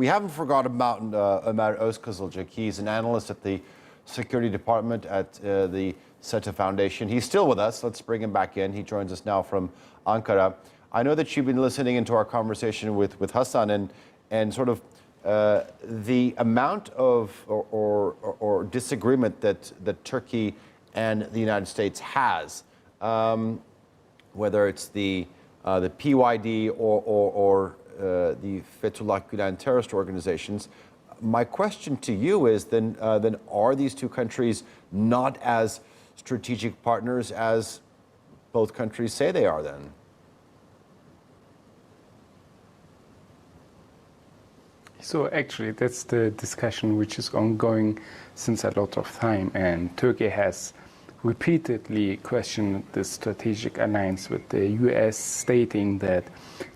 we haven't forgotten about Omer Ozkizilcik. He's an analyst at the security department at the SETA Foundation. He's still with us. Let's bring him back in. He joins us now from Ankara. I know that you've been listening into our conversation with Hassan and sort of the amount of or disagreement that Turkey and the United States has, whether it's the PYD or the Fethullah Gülen terrorist organizations. My question to you is then are these two countries not as strategic partners as both countries say they are then? So actually, that's the discussion which is ongoing since a lot of time, and Turkey has repeatedly questioned the strategic alliance with the US, stating that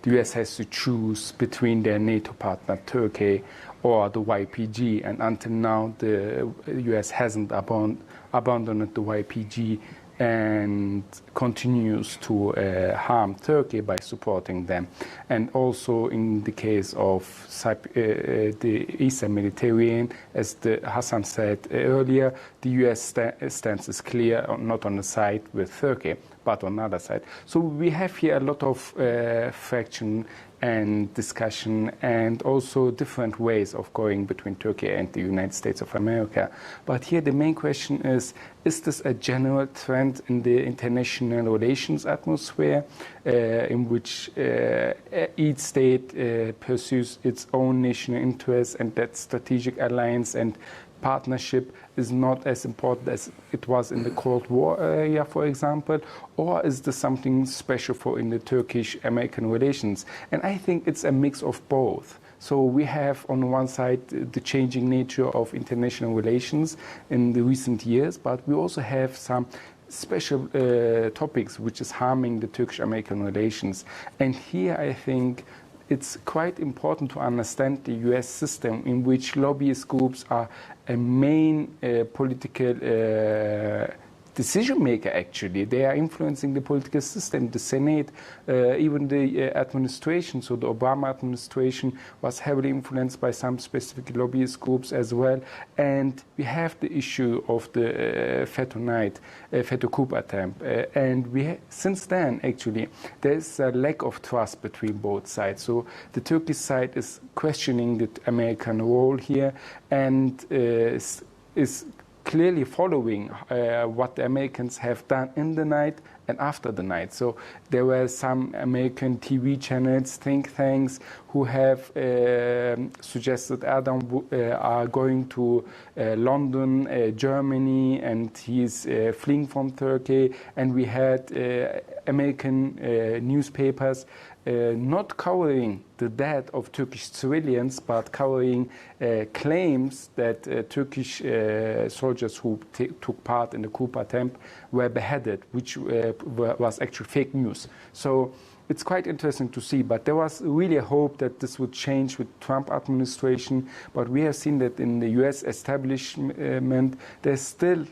the US has to choose between their NATO partner Turkey or the YPG, and until now the US hasn't abandoned the YPG and continues to harm Turkey by supporting them. And also in the case of the Eastern Mediterranean, as Hassan said earlier, the US stance is clear, not on the side with Turkey, but on the other side. So we have here a lot of fraction and discussion, and also different ways of going between Turkey and the United States of America. But here the main question is this a general trend in the international relations atmosphere in which each state pursues its own national interests, and that strategic alliance and partnership is not as important as it was in the Cold War area, for example? Or is this something special for in the Turkish-American relations? And I think it's a mix of both. So we have on one side the changing nature of international relations in the recent years, but we also have some special topics which is harming the Turkish-American relations. And here I think it's quite important to understand the US system, in which lobbyist groups are a main political decision maker. Actually, they are influencing the political system, the Senate, even the administration. So the Obama administration was heavily influenced by some specific lobbyist groups as well. And we have the issue of the Fethullah coup attempt. And since then, actually, there's a lack of trust between both sides. So the Turkish side is questioning the American role here, and is clearly following what the Americans have done in the night and after the night. So there were some American TV channels, think tanks, who have suggested Erdogan are going to London, Germany, and he's fleeing from Turkey. And we had American newspapers not covering the death of Turkish civilians, but covering claims that Turkish soldiers who took part in the coup attempt were beheaded, which was actually fake news. So it's quite interesting to see, but there was really a hope that this would change with Trump administration. But we have seen that in the US establishment, there's still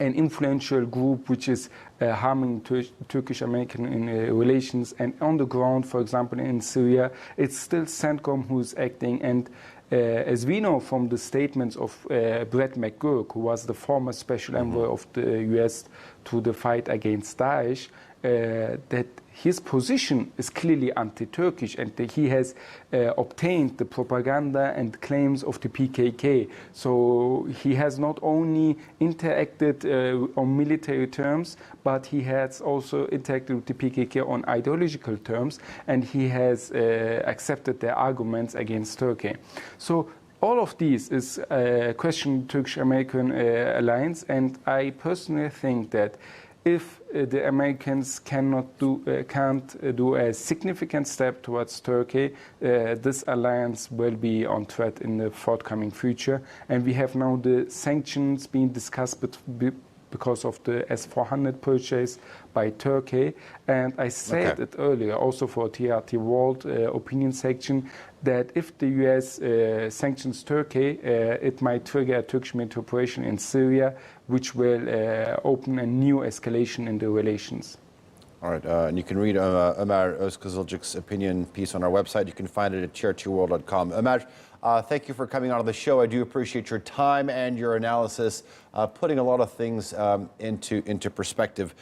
an influential group which is harming Turkish-American relations. And on the ground, for example, in Syria, it's still CENTCOM who's acting. And as we know from the statements of Brett McGurk, who was the former special envoy of the US to the fight against Daesh, that his position is clearly anti-Turkish, and that he has obtained the propaganda and claims of the PKK. So he has not only interacted on military terms, but he has also interacted with the PKK on ideological terms, and he has accepted their arguments against Turkey. So all of these is questioning Turkish-American alliance, and I personally think that if the Americans can't do a significant step towards Turkey, this alliance will be on threat in the forthcoming future. And we have now the sanctions being discussed because of the S-400 purchase by Turkey. And I said it earlier, also for TRT World opinion section, that if the US sanctions Turkey, it might trigger a Turkish military operation in Syria, which will open a new escalation in the relations. All right, and you can read Omer Ozkizilcik's opinion piece on our website. You can find it at chair2world.com. Omer, thank you for coming on the show. I do appreciate your time and your analysis, putting a lot of things into perspective.